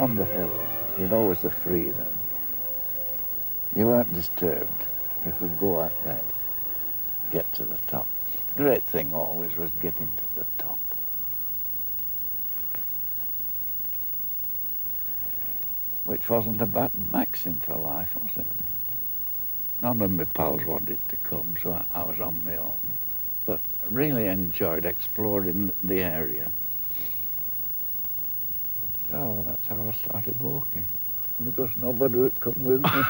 on the hills, you'd always the freedom. You weren't disturbed. You could go out there, get to the top. The great thing always was getting to the top. Which wasn't a bad maxim for life, was it? None of my pals wanted to come, so I was on my own. But really enjoyed exploring the area. So that's how I started walking, because nobody would come with me.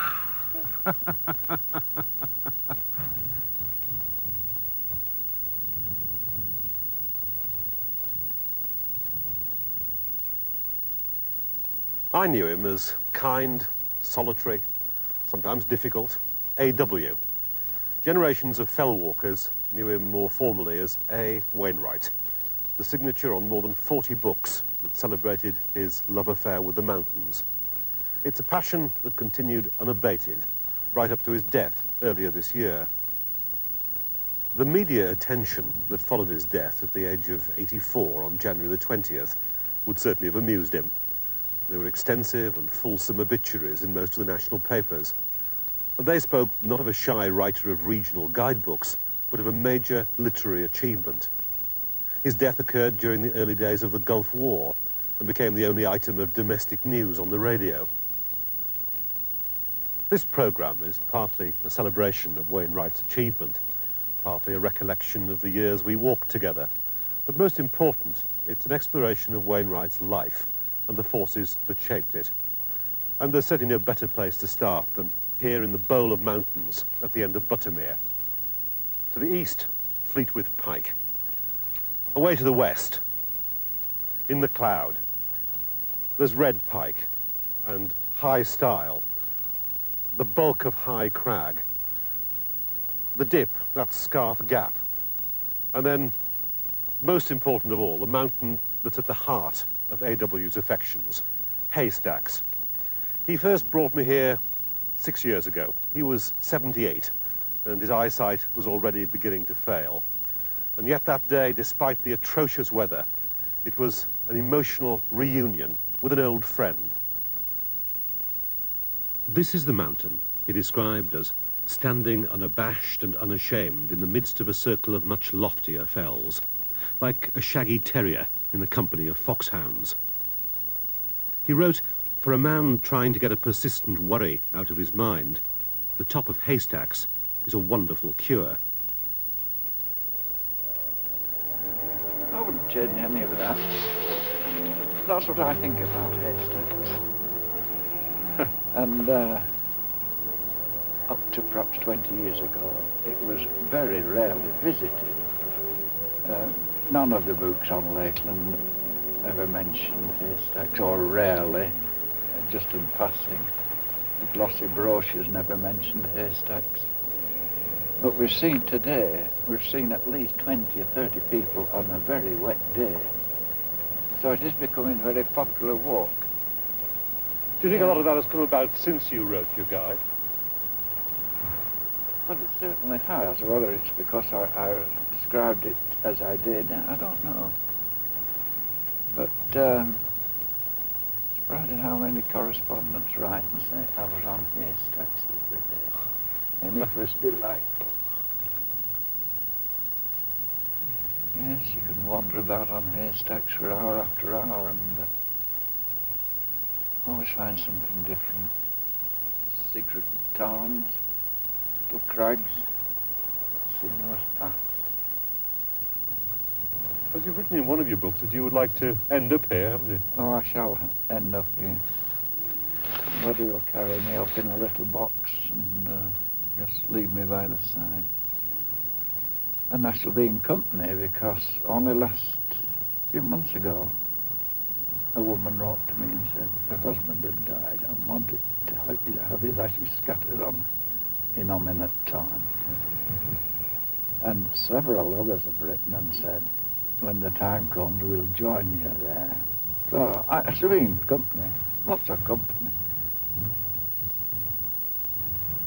I knew him as kind, solitary, sometimes difficult, A.W. Generations of fell walkers knew him more formally as A. Wainwright, the signature on more than 40 books that celebrated his love affair with the mountains. It's a passion that continued unabated right up to his death earlier this year. The media attention that followed his death at the age of 84 on January the 20th would certainly have amused him. There were extensive and fulsome obituaries in most of the national papers. And they spoke not of a shy writer of regional guidebooks, but of a major literary achievement. His death occurred during the early days of the Gulf War and became the only item of domestic news on the radio. This programme is partly a celebration of Wainwright's achievement, partly a recollection of the years we walked together. But most important, it's an exploration of Wainwright's life and the forces that shaped it. And there's certainly no better place to start than here in the bowl of mountains at the end of Buttermere. To the east, Fleetwith Pike. Away to the west, in the cloud, there's Red Pike and High Stile, the bulk of High Crag, the dip, that's Scarth Gap, and then, most important of all, the mountain that's at the heart of A.W.'s affections, Haystacks. He first brought me here 6 years ago. He was 78, and his eyesight was already beginning to fail. And yet that day, despite the atrocious weather, it was an emotional reunion with an old friend. This is the mountain he described as standing unabashed and unashamed in the midst of a circle of much loftier fells, like a shaggy terrier in the company of foxhounds. He wrote, for a man trying to get a persistent worry out of his mind, the top of Haystacks is a wonderful cure. I wouldn't change any of that. That's what I think about Haystacks. And up to perhaps 20 years ago, it was very rarely visited. None of the books on Lakeland ever mentioned Haystacks, or rarely, just in passing. The glossy brochures never mentioned Haystacks. But we've seen today, we've seen at least 20 or 30 people on a very wet day. So it is becoming a very popular walk. Do you think a lot of that has come about since you wrote your guide? Well, it certainly has. Whether it's because I described it as I did, I don't know. But surprising how many correspondents write and say, I was on Haystacks the other day. And it was delightful. Yes, you can wander about on Haystacks for hour after hour and always find something different. Secret tarns, little crags, sinuous paths. As you've written in one of your books that you would like to end up here, haven't you? Oh, I shall end up here. Somebody will carry me up in a little box and just leave me by the side. And I shall be in company because only few months ago, a woman wrote to me and said her husband had died and wanted to have his ashes scattered on innominate time. And several others have written and said, when the time comes, we'll join you there. So I shall be in company, lots of company.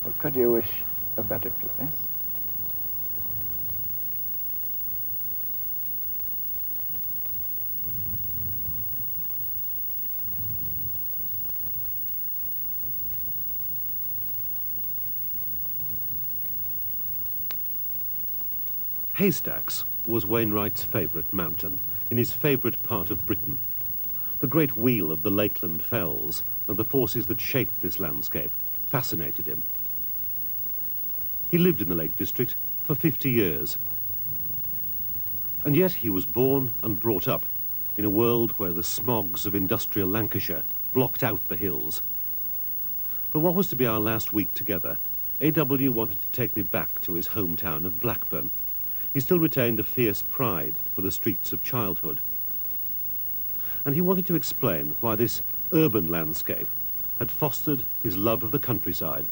But could you wish a better place? Haystacks was Wainwright's favourite mountain, in his favourite part of Britain. The great wheel of the Lakeland fells and the forces that shaped this landscape fascinated him. He lived in the Lake District for 50 years. And yet he was born and brought up in a world where the smogs of industrial Lancashire blocked out the hills. For what was to be our last week together, A.W. wanted to take me back to his hometown of Blackburn. He still retained a fierce pride for the streets of childhood. And he wanted to explain why this urban landscape had fostered his love of the countryside.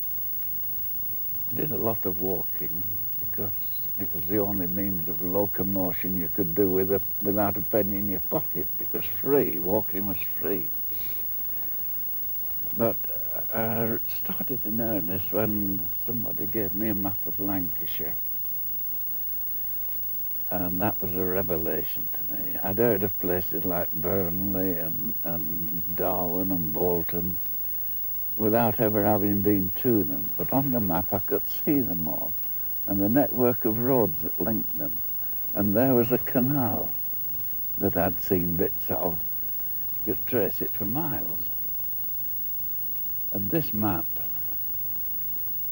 I did a lot of walking because it was the only means of locomotion you could do without a penny in your pocket. It was free, walking was free. But I started in earnest when somebody gave me a map of Lancashire. And that was a revelation to me. I'd heard of places like Burnley and Darwin and Bolton without ever having been to them. But on the map I could see them all, and the network of roads that linked them. And there was a canal that I'd seen bits of. You could trace it for miles. And this map,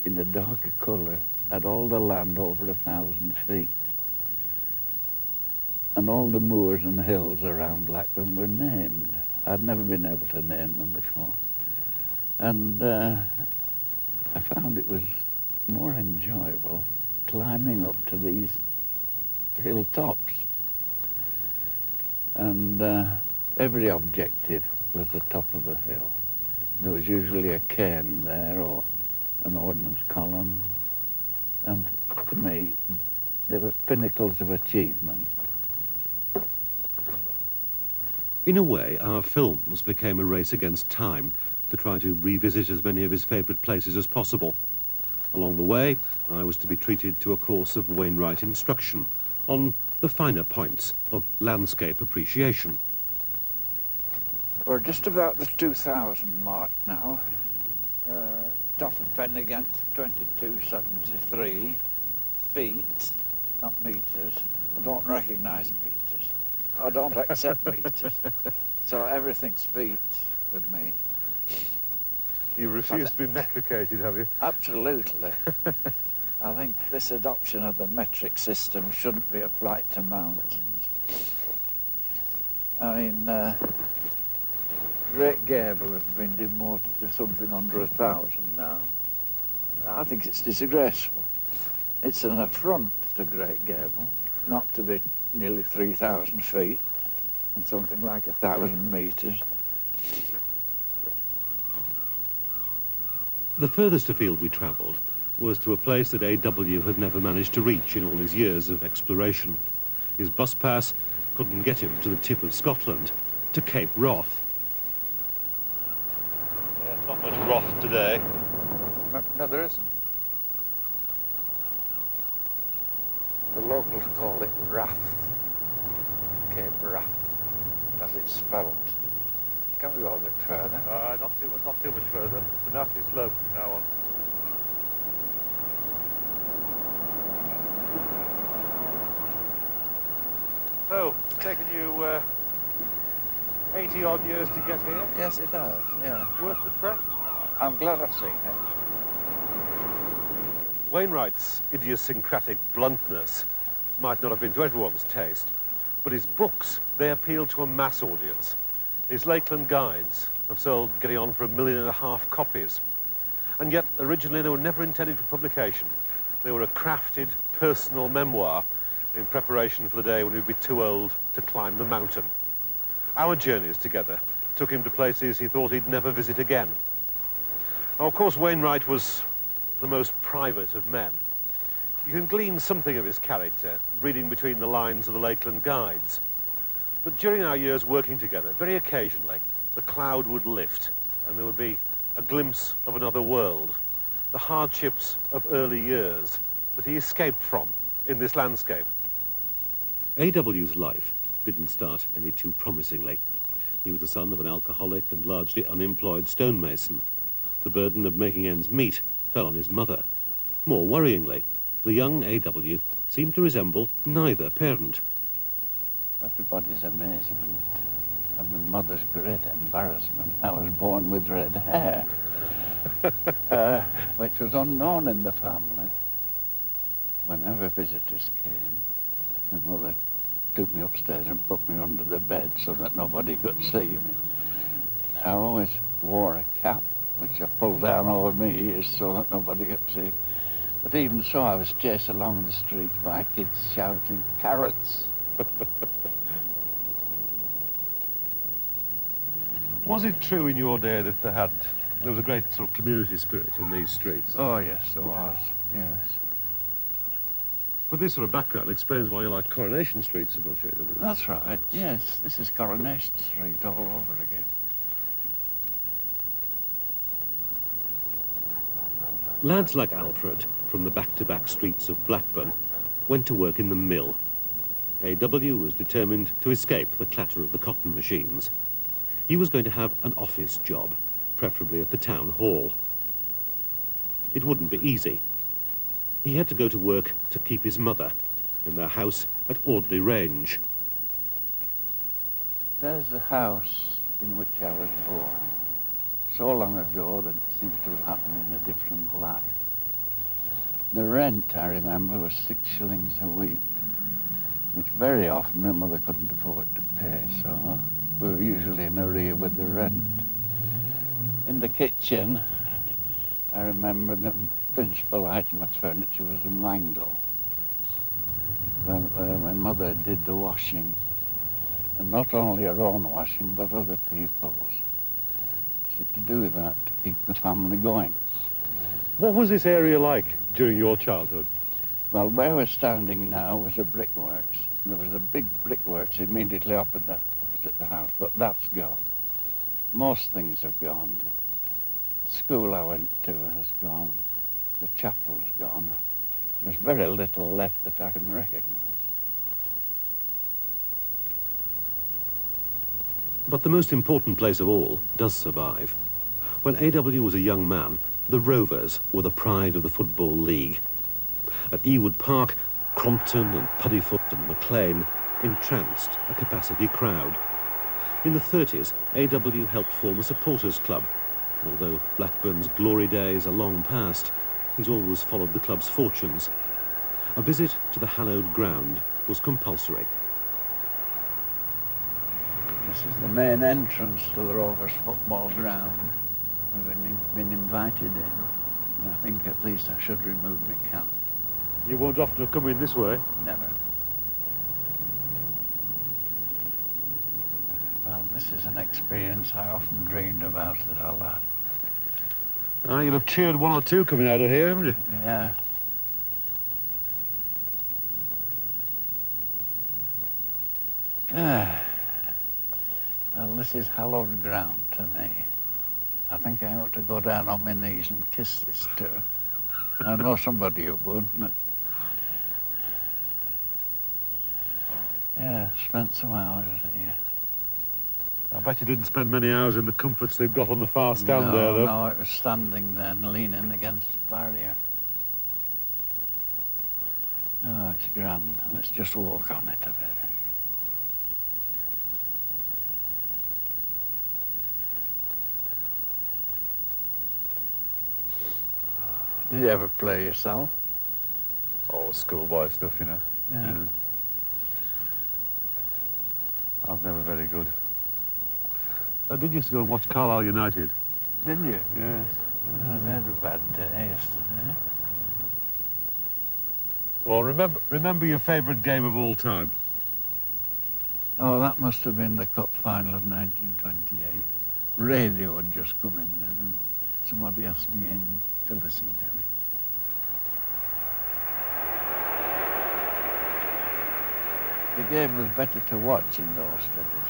in a darker colour, had all the land over 1,000 feet. And all the moors and hills around Blackburn were named. I'd never been able to name them before. And I found it was more enjoyable climbing up to these hilltops. And every objective was the top of a hill. There was usually a cairn there or an ordnance column. And to me, they were pinnacles of achievement. In a way, our films became a race against time to try to revisit as many of his favourite places as possible. Along the way, I was to be treated to a course of Wainwright instruction on the finer points of landscape appreciation. We're just about the 2,000 mark now. Top of Penigant, 2273 feet, not metres. I don't recognise meters. I don't accept meters. So everything's feet with me. You refuse to be metricated, have you? Absolutely. I think this adoption of the metric system shouldn't be applied to mountains. I mean, Great Gable has been demoted to something under 1,000 now. I think it's disgraceful. It's an affront to Great Gable not to be nearly 3,000 feet and something like 1,000 metres. The furthest afield we travelled was to a place that A.W. had never managed to reach in all his years of exploration. His bus pass couldn't get him to the tip of Scotland, to Cape Wrath. Not much Wrath today. No, there isn't. The locals call it Wrath, Cape Wrath, as it's spelt. Can we go a bit further? Not too much further. It's a nasty slope from now on. So, it's taken you 80 odd years to get here? Yes, it has, yeah. Worth the trek? I'm glad I've seen it. Wainwright's idiosyncratic bluntness might not have been to everyone's taste, but his books, they appeal to a mass audience. His Lakeland guides have sold getting on for 1.5 million copies. And yet, originally, they were never intended for publication. They were a crafted, personal memoir in preparation for the day when he'd be too old to climb the mountain. Our journeys together took him to places he thought he'd never visit again. Now, of course, Wainwright was the most private of men. You can glean something of his character reading between the lines of the Lakeland guides. But during our years working together, very occasionally, the cloud would lift and there would be a glimpse of another world, the hardships of early years that he escaped from in this landscape. A.W.'s life didn't start any too promisingly. He was the son of an alcoholic and largely unemployed stonemason. The burden of making ends meet fell on his mother. More worryingly, the young A.W. seemed to resemble neither parent. Everybody's amazement and my mother's great embarrassment, I was born with red hair, which was unknown in the family. Whenever visitors came, my mother took me upstairs and put me under the bed so that nobody could see me. I always wore a cap, which I pulled down over my ears so that nobody could see. But even so, I was chased along the street by kids shouting, "Carrots!" Was it true in your day that there was a great sort of community spirit in these streets? Oh, yes, there was, yes. But this sort of background explains why you like Coronation Street so much, doesn't it? That's right, yes. This is Coronation Street all over again. Lads like Alfred, from the back-to-back streets of Blackburn, went to work in the mill. A.W. was determined to escape the clatter of the cotton machines. He was going to have an office job, preferably at the town hall. It wouldn't be easy. He had to go to work to keep his mother in their house at Audley Range. There's the house in which I was born. So long ago that it seems to have happened in a different life. The rent, I remember, was 6 shillings a week, which very often my mother couldn't afford to pay, so we were usually in arrear with the rent. In the kitchen, I remember the principal item of furniture was a mangle, where my mother did the washing, and not only her own washing, but other people's. She had to do that to keep the family going. What was this area like during your childhood? Well, where we're standing now was a brickworks. There was a big brickworks immediately opposite the house, but that's gone. Most things have gone. The school I went to has gone. The chapel's gone. There's very little left that I can recognize. But the most important place of all does survive. When A.W. was a young man, the Rovers were the pride of the Football League. At Ewood Park, Crompton and Puddifoot and Maclean entranced a capacity crowd. In the 30s, A.W. helped form a supporters club. Although Blackburn's glory days are long past, he's always followed the club's fortunes. A visit to the hallowed ground was compulsory. This is the main entrance to the Rovers football ground. We've been invited in, and I think at least I should remove my cap. You won't often have come in this way? Never. Well, this is an experience I often dreamed about as a lad. Ah, you'll have cheered one or two coming out of here, haven't you? Yeah. Well, this is hallowed ground to me. I think I ought to go down on my knees and kiss this too. I know somebody who would, but... Yeah, spent some hours here. I bet you didn't spend many hours in the comforts they've got on the far stand there, though. No, it was standing there and leaning against the barrier. Oh, it's grand. Let's just walk on it a bit. Did you ever play yourself? Oh, schoolboy stuff, you know. Yeah. I was never very good. I did used to go and watch Carlisle United. Didn't you? Yes. Oh, they had a bad day yesterday. Well, remember your favourite game of all time? Oh, that must have been the cup final of 1928. Radio had just come in then, and somebody asked me in to listen to it. The game was better to watch in those days.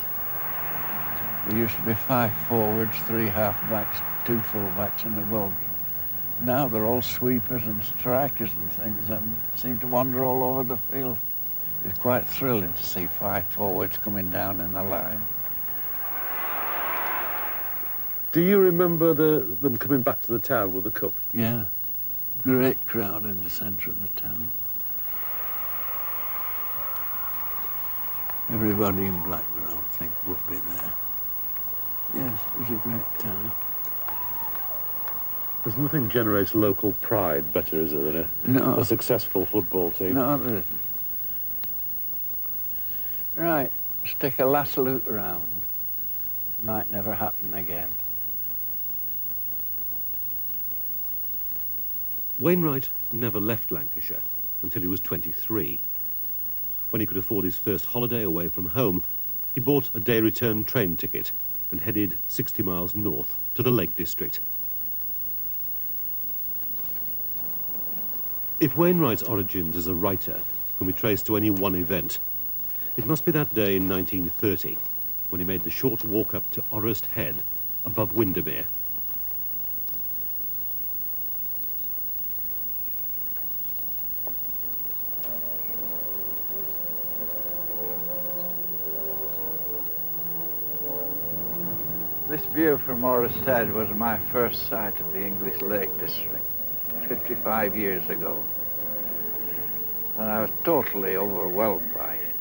There used to be 5 forwards, 3 half-backs, 2 full-backs and a goalkeeper. Now they're all sweepers and strikers and things and seem to wander all over the field. It's quite thrilling to see 5 forwards coming down in a line. Do you remember them coming back to the town with the cup? Yeah, great crowd in the centre of the town. Everybody in Blackburn, I think, would be there. Yes, it was a great time. There's nothing generates local pride better, is there, than a successful football team? No, there isn't. Right, let's take a last look round. Might never happen again. Wainwright never left Lancashire until he was 23. When he could afford his first holiday away from home, he bought a day return train ticket and headed 60 miles north to the Lake District. If Wainwright's origins as a writer can be traced to any one event, it must be that day in 1930 when he made the short walk up to Orrest Head above Windermere. This view from Orrest Head was my first sight of the English Lake District, 55 years ago. And I was totally overwhelmed by it.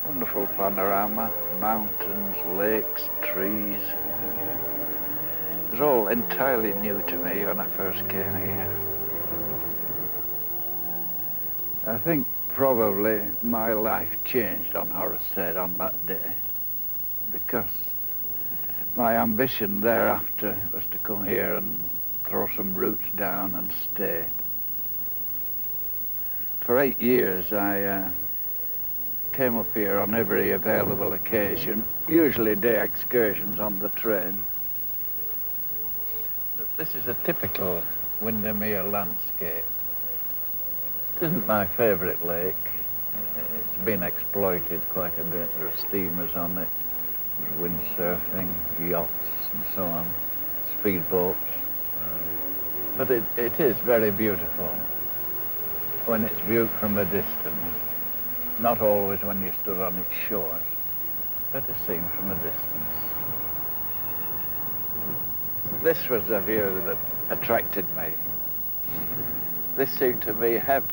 Wonderful panorama, mountains, lakes, trees. It was all entirely new to me when I first came here. I think probably my life changed on Orrest Head on that day, because my ambition thereafter was to come here and throw some roots down and stay. For 8 years I came up here on every available occasion, usually day excursions on the train. This is a typical Windermere landscape. It isn't my favourite lake. It's been exploited quite a bit. There are steamers on it. There's windsurfing, yachts and so on, speedboats. But it is very beautiful when it's viewed from a distance. Not always when you stood on its shores, better seen from a distance. This was a view that attracted me. This seemed to me heaven.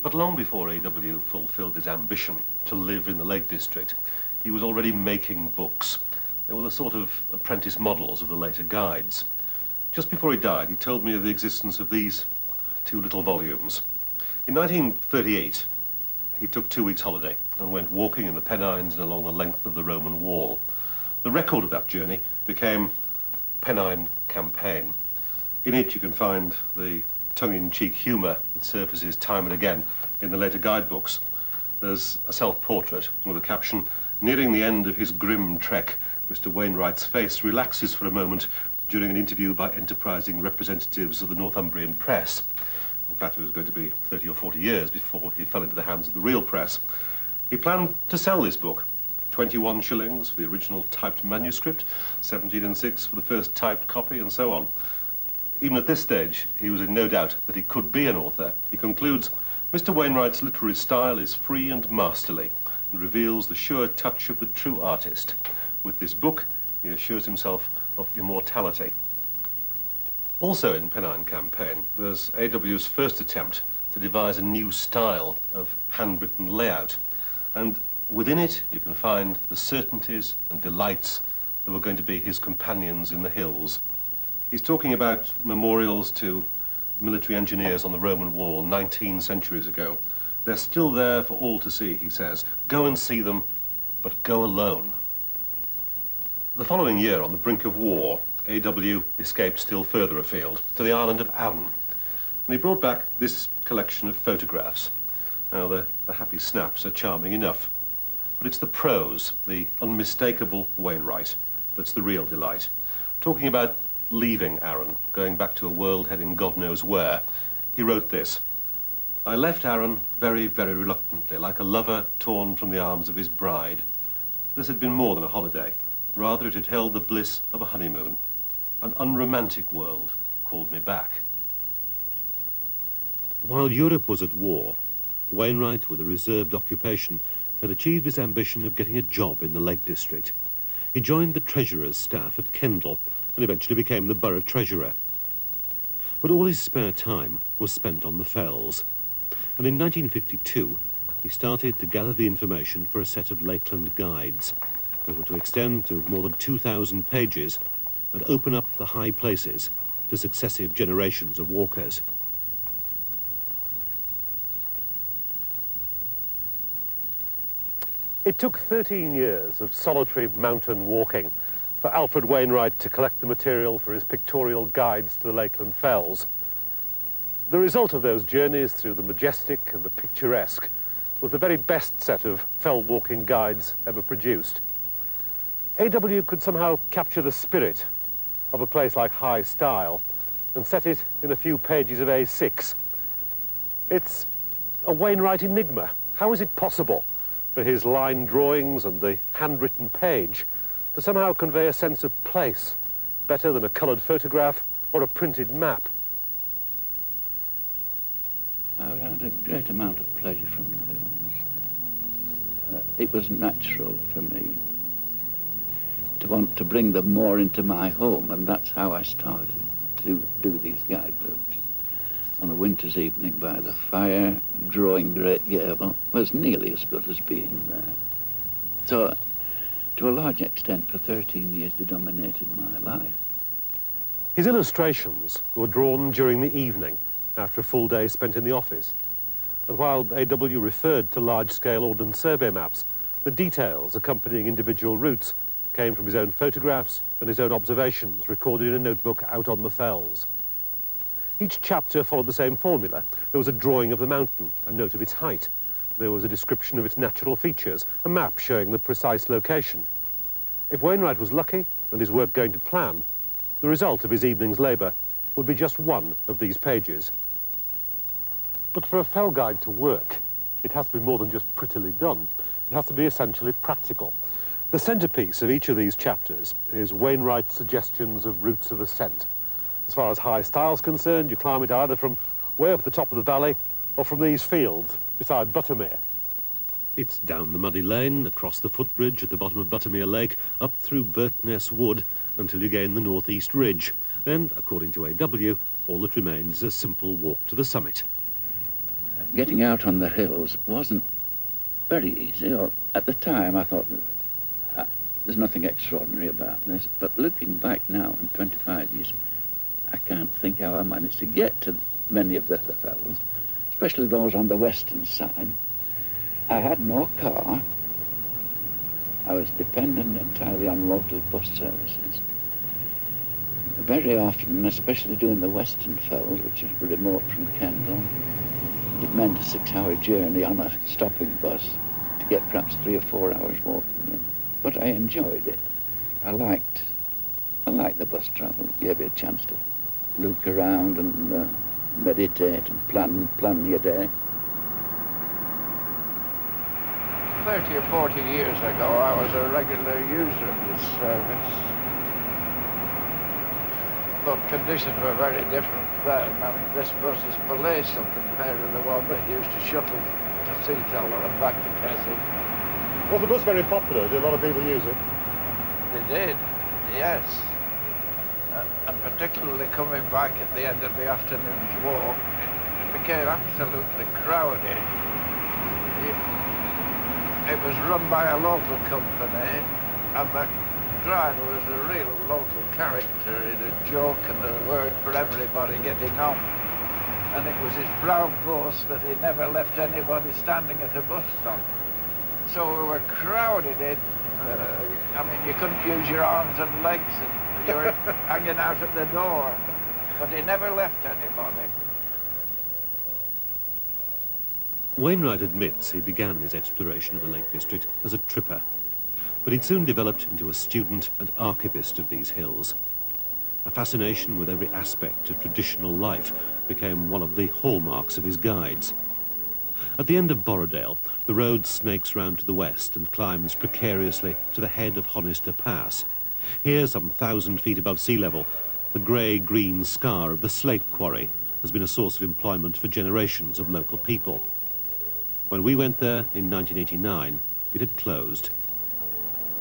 But long before A.W. fulfilled his ambition to live in the Lake District, he was already making books. They were the sort of apprentice models of the later guides. Just before he died, he told me of the existence of these 2 little volumes. In 1938, he took 2 weeks' holiday and went walking in the Pennines and along the length of the Roman wall. The record of that journey became Pennine Campaign. In it you can find the tongue-in-cheek humour that surfaces time and again in the later guidebooks. There's a self-portrait with a caption, "Nearing the end of his grim trek, Mr. Wainwright's face relaxes for a moment during an interview by enterprising representatives of the Northumbrian press." In fact, it was going to be 30 or 40 years before he fell into the hands of the real press. He planned to sell this book, 21 shillings for the original typed manuscript, 17 6 for the first typed copy, and so on. Even at this stage, he was in no doubt that he could be an author. He concludes, "Mr. Wainwright's literary style is free and masterly and reveals the sure touch of the true artist. With this book, he assures himself of immortality." Also in Pennine Campaign, there's A.W.'s first attempt to devise a new style of handwritten layout. And within it, you can find the certainties and delights that were going to be his companions in the hills. He's talking about memorials to military engineers on the Roman wall 19 centuries ago. They're still there for all to see, he says. Go and see them, but go alone. The following year, on the brink of war, A.W. escaped still further afield, to the island of Arran. And he brought back this collection of photographs. Now, the happy snaps are charming enough, but it's the prose, the unmistakable Wainwright, that's the real delight. Talking about leaving Arran, going back to a world heading God knows where, he wrote this: "I left Arran very, very reluctantly, like a lover torn from the arms of his bride. This had been more than a holiday. Rather, it had held the bliss of a honeymoon. An unromantic world called me back." While Europe was at war, Wainwright, with a reserved occupation, had achieved his ambition of getting a job in the Lake District. He joined the treasurer's staff at Kendal and eventually became the borough treasurer. But all his spare time was spent on the fells. And in 1952, he started to gather the information for a set of Lakeland guides that were to extend to more than 2,000 pages and open up the high places to successive generations of walkers. It took 13 years of solitary mountain walking for Alfred Wainwright to collect the material for his pictorial guides to the Lakeland Fells. The result of those journeys through the majestic and the picturesque was the very best set of fell walking guides ever produced. A.W. could somehow capture the spirit of a place like High Stile and set it in a few pages of A6. It's a Wainwright enigma. How is it possible for his line drawings and the handwritten page to somehow convey a sense of place better than a coloured photograph or a printed map? I had a great amount of pleasure from the hills. It was natural for me to want to bring them more into my home, and that's how I started to do these guidebooks. On a winter's evening by the fire, drawing Great Gable was nearly as good as being there. So, to a large extent, for 13 years, they dominated my life. His illustrations were drawn during the evening, after a full day spent in the office. And while A.W. referred to large-scale Ordnance Survey maps, the details accompanying individual routes came from his own photographs and his own observations recorded in a notebook out on the fells. Each chapter followed the same formula. There was a drawing of the mountain, a note of its height. There was a description of its natural features, a map showing the precise location. If Wainwright was lucky and his work going to plan, the result of his evening's labour would be just one of these pages. But for a fell guide to work, it has to be more than just prettily done. It has to be essentially practical. The centrepiece of each of these chapters is Wainwright's suggestions of routes of ascent. As far as High Style's concerned, you climb it either from way up the top of the valley or from these fields beside Buttermere. It's down the muddy lane, across the footbridge at the bottom of Buttermere Lake, up through Birtness Wood until you gain the northeast ridge. Then, according to A.W., all that remains is a simple walk to the summit. Getting out on the hills wasn't very easy. At the time, I thought, there's nothing extraordinary about this. But looking back now, in 25 years, I can't think how I managed to get to many of the fells, especially those on the western side. I had no car. I was dependent entirely on local bus services. Very often, especially doing the western fells, which are remote from Kendal, it meant a 6-hour journey on a stopping bus to get perhaps 3 or 4 hours walking in. But I enjoyed it. I liked the bus travel. It gave you a chance to look around and meditate and plan your day. 30 or 40 years ago, I was a regular user of this service. But conditions were very different then. I mean, this bus is palatial compared to the one that used to shuttle to Seateller and back to Keswick. Was the bus very popular? Did a lot of people use it? They did, yes. And particularly coming back at the end of the afternoon's walk, it became absolutely crowded. It was run by a local company, and the driver was a real local character. He had a joke and a word for everybody getting on. And it was his proud boast that he never left anybody standing at a bus stop. So we were crowded in. I mean, you couldn't use your arms and legs, and you were hanging out at the door. But he never left anybody. Wainwright admits he began his exploration of the Lake District as a tripper, but he'd soon developed into a student and archivist of these hills. A fascination with every aspect of traditional life became one of the hallmarks of his guides. At the end of Borrowdale, the road snakes round to the west and climbs precariously to the head of Honister Pass. Here, some 1,000 feet above sea level, the grey-green scar of the slate quarry has been a source of employment for generations of local people. When we went there in 1989, it had closed.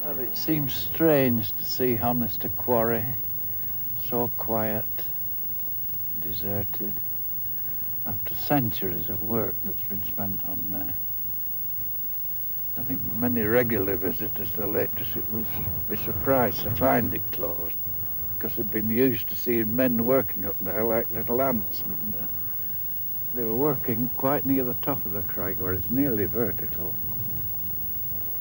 Well, it seems strange to see Honister Quarry so quiet, deserted, after centuries of work that's been spent on there. I think many regular visitors to Lake District will be surprised to find it closed, because they've been used to seeing men working up there like little ants, and they were working quite near the top of the crag where it's nearly vertical.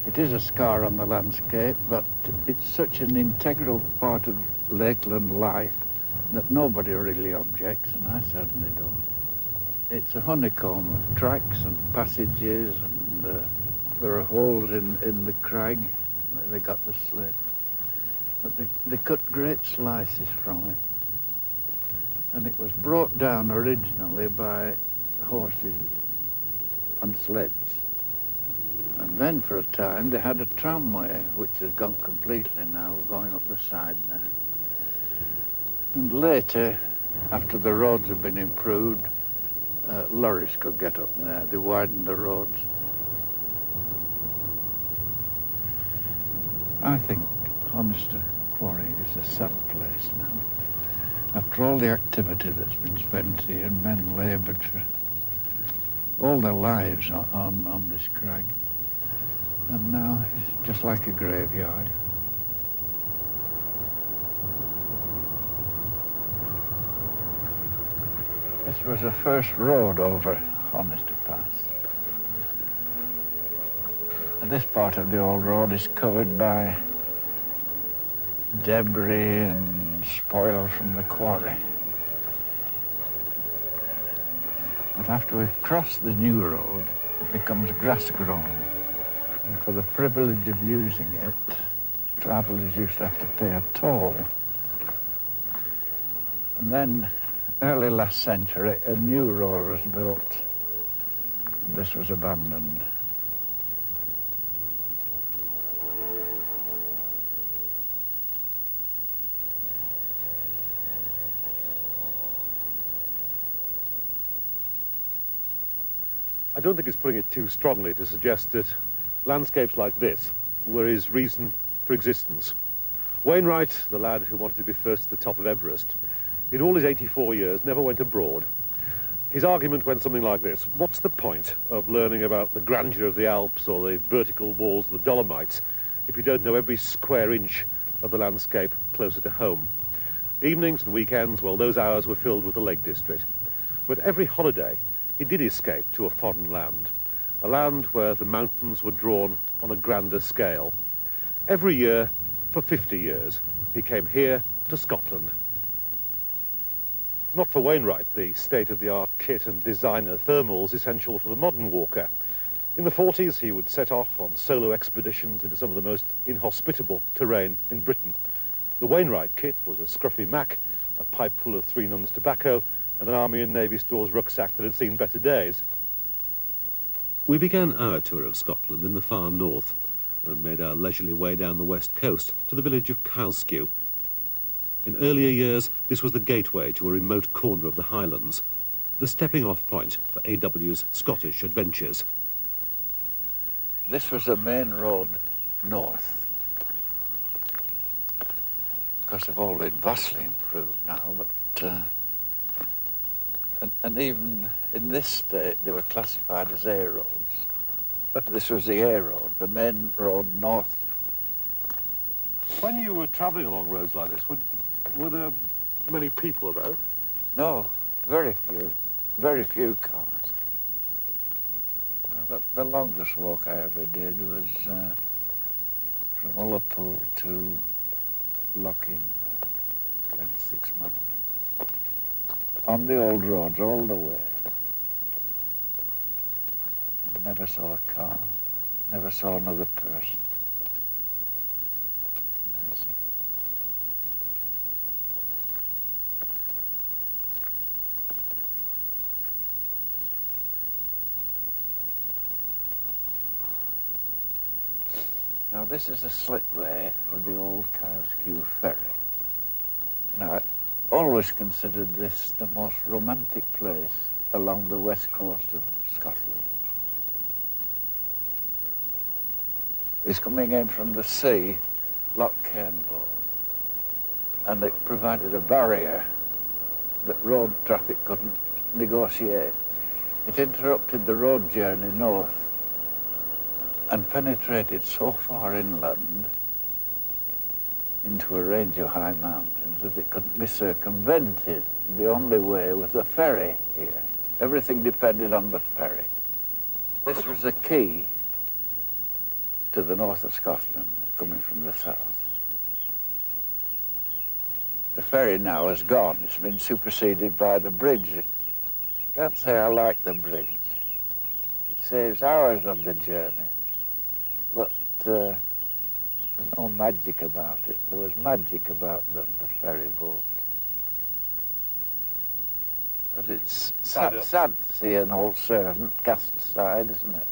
It is a scar on the landscape, but it's such an integral part of lakeland life that nobody really objects, and I certainly don't. It's a honeycomb of tracks and passages, and there are holes in the crag where they got the slip. But they cut great slices from it. And it was brought down originally by horses and sleds. And then for a time they had a tramway, which has gone completely now, going up the side there. And later, after the roads have been improved, lorries could get up there. They widened the roads. I think Honister Quarry is a sad place now. After all the activity that's been spent here, men laboured for all their lives on this crag. And now it's just like a graveyard. This was the first road over Honister Pass. And this part of the old road is covered by debris and spoil from the quarry. But after we've crossed the new road, it becomes grass-grown. And for the privilege of using it, travellers used to have to pay a toll. And then, early last century, a new road was built. This was abandoned. I don't think it's putting it too strongly to suggest that landscapes like this were his reason for existence. Wainwright, the lad who wanted to be first to the top of Everest, in all his 84 years never went abroad. His argument went something like this: what's the point of learning about the grandeur of the Alps or the vertical walls of the Dolomites if you don't know every square inch of the landscape closer to home? Evenings and weekends, well, those hours were filled with the Lake District. But every holiday, he did escape to a foreign land, a land where the mountains were drawn on a grander scale. Every year, for 50 years, he came here to Scotland. Not for Wainwright, the state-of-the-art kit and designer thermals essential for the modern walker. In the 40s, he would set off on solo expeditions into some of the most inhospitable terrain in Britain. The Wainwright kit was a scruffy Mac, a pipe full of 3 Nuns tobacco, and an Army and Navy Stores rucksack that had seen better days. We began our tour of Scotland in the far north and made our leisurely way down the west coast to the village of Cowskew. In earlier years, this was the gateway to a remote corner of the Highlands, the stepping-off point for AW's Scottish adventures. This was the main road north. Of course, they've all been vastly improved now, but and even in this state, they were classified as A roads. This was the A road, the main road north. When you were travelling along roads like this, were there many people about? No, very few cars. The longest walk I ever did was from Ullapool to Lochin, about 26 miles. On the old roads all the way. I never saw a car, never saw another person. Amazing. Now this is a slipway of the old Cowskew ferry. Now, all always considered this the most romantic place along the west coast of Scotland. It's coming in from the sea, Loch Cairnbow, and it provided a barrier that road traffic couldn't negotiate. It interrupted the road journey north and penetrated so far inland into a range of high mountains that it couldn't be circumvented. The only way was a ferry here. Everything depended on the ferry. This was the key to the north of Scotland, coming from the south. The ferry now is gone. It's been superseded by the bridge. Can't say I like the bridge. It saves hours of the journey, but there's no magic about it. There was magic about the ferry boat. But it's sad to see an old servant cast aside, isn't it?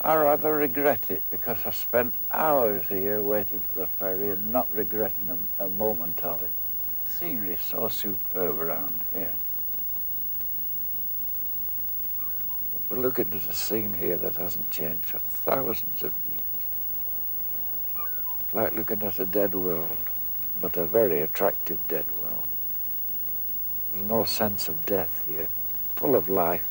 I rather regret it because I spent hours here waiting for the ferry and not regretting a moment of it. The scenery is so superb around here. We're looking at a scene here that hasn't changed for thousands of years. It's like looking at a dead world, but a very attractive dead world. There's no sense of death here, full of life.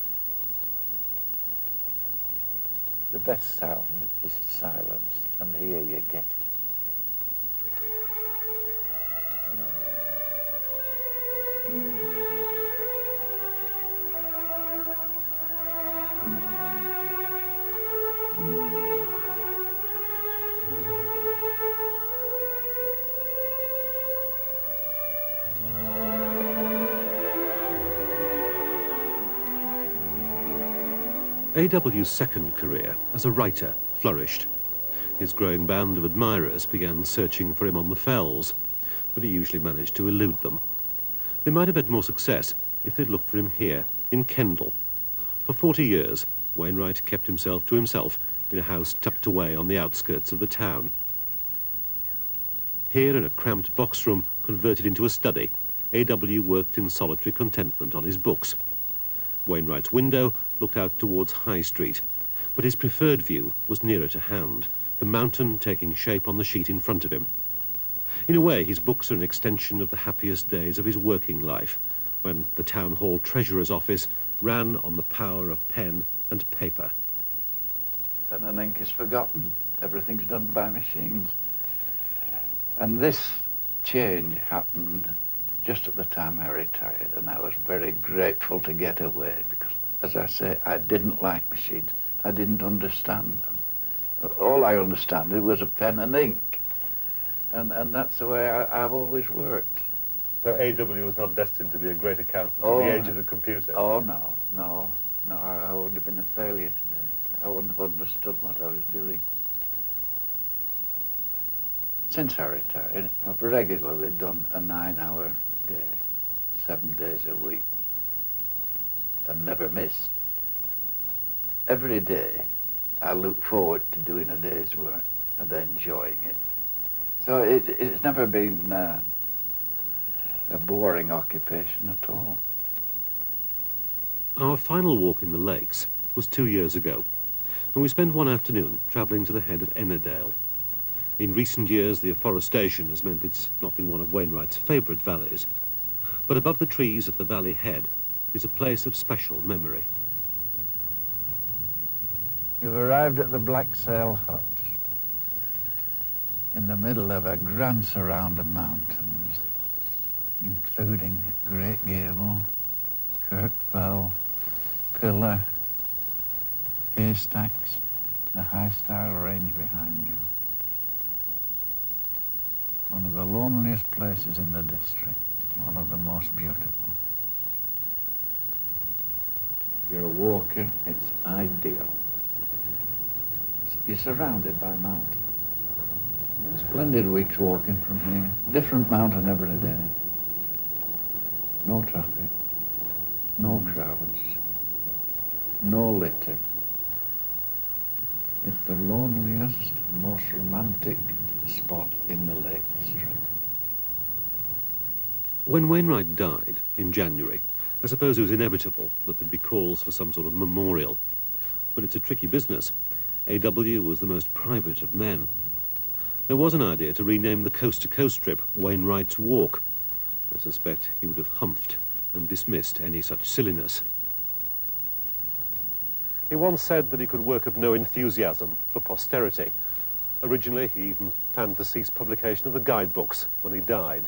The best sound is silence, and here you get it. A.W.'s second career as a writer flourished. His growing band of admirers began searching for him on the fells, but he usually managed to elude them. They might have had more success if they'd looked for him here, in Kendal. For 40 years, Wainwright kept himself to himself in a house tucked away on the outskirts of the town. Here, in a cramped box room converted into a study, A.W. worked in solitary contentment on his books. Wainwright's window looked out towards High Street, but his preferred view was nearer to hand, the mountain taking shape on the sheet in front of him. In a way, his books are an extension of the happiest days of his working life, when the town hall treasurer's office ran on the power of pen and paper. Pen and ink is forgotten. Everything's done by machines. And this change happened just at the time I retired, and I was very grateful to get away because, as I say, I didn't like machines. I didn't understand them. All I understood was a pen and ink, and that's the way I've always worked. So A.W. was not destined to be a great accountant in the age of the computer? Oh, no, I would have been a failure today. I wouldn't have understood what I was doing. Since I retired, I've regularly done a 9-hour day, 7 days a week, and never missed. Every day, I look forward to doing a day's work and enjoying it. So it's never been a boring occupation at all. Our final walk in the lakes was 2 years ago, and we spent one afternoon travelling to the head of Ennerdale. In recent years, the afforestation has meant it's not been one of Wainwright's favourite valleys, but above the trees at the valley head is a place of special memory. You've arrived at the Black Sail Hut in the middle of a grand surround of mountains, including Great Gable, Kirkfell, Pillar, Haystacks, the High Stile Range behind you. One of the loneliest places in the district, one of the most beautiful. If you're a walker, it's ideal. You're surrounded by mountains. Splendid weeks walking from here. Different mountain every day. No traffic, no crowds, no litter. It's the loneliest, most romantic spot in the Lake District. When Wainwright died in January, I suppose it was inevitable that there'd be calls for some sort of memorial. But it's a tricky business. A.W. was the most private of men. There was an idea to rename the coast-to-coast trip Wainwright's Walk. I suspect he would have humphed and dismissed any such silliness. He once said that he could work up no enthusiasm for posterity. Originally, he even planned to cease publication of the guidebooks when he died.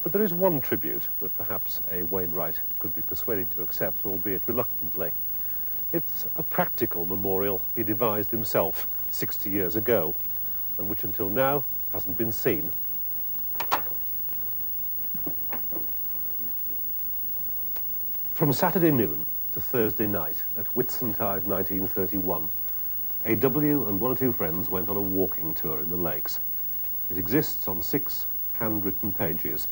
But there is one tribute that perhaps A. Wainwright could be persuaded to accept, albeit reluctantly. It's a practical memorial he devised himself 60 years ago, and which until now hasn't been seen. From Saturday noon to Thursday night at Whitsuntide 1931, A.W. and one or two friends went on a walking tour in the lakes. It exists on 6 handwritten pages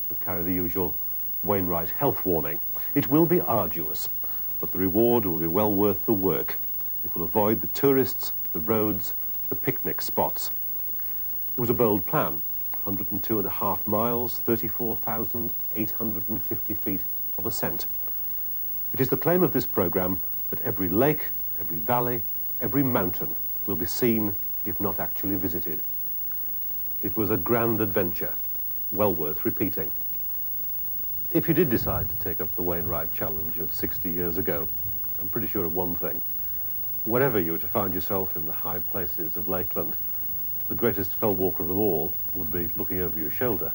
that carry the usual Wainwright health warning. It will be arduous, but the reward will be well worth the work. It will avoid the tourists, the roads, the picnic spots. It was a bold plan, 102.5 miles, 34,850 feet of ascent. It is the claim of this programme that every lake, every valley, every mountain will be seen, if not actually visited. It was a grand adventure, well worth repeating. If you did decide to take up the Wainwright challenge of 60 years ago, I'm pretty sure of one thing. Wherever you were to find yourself in the high places of Lakeland, the greatest fell walker of them all would be looking over your shoulder.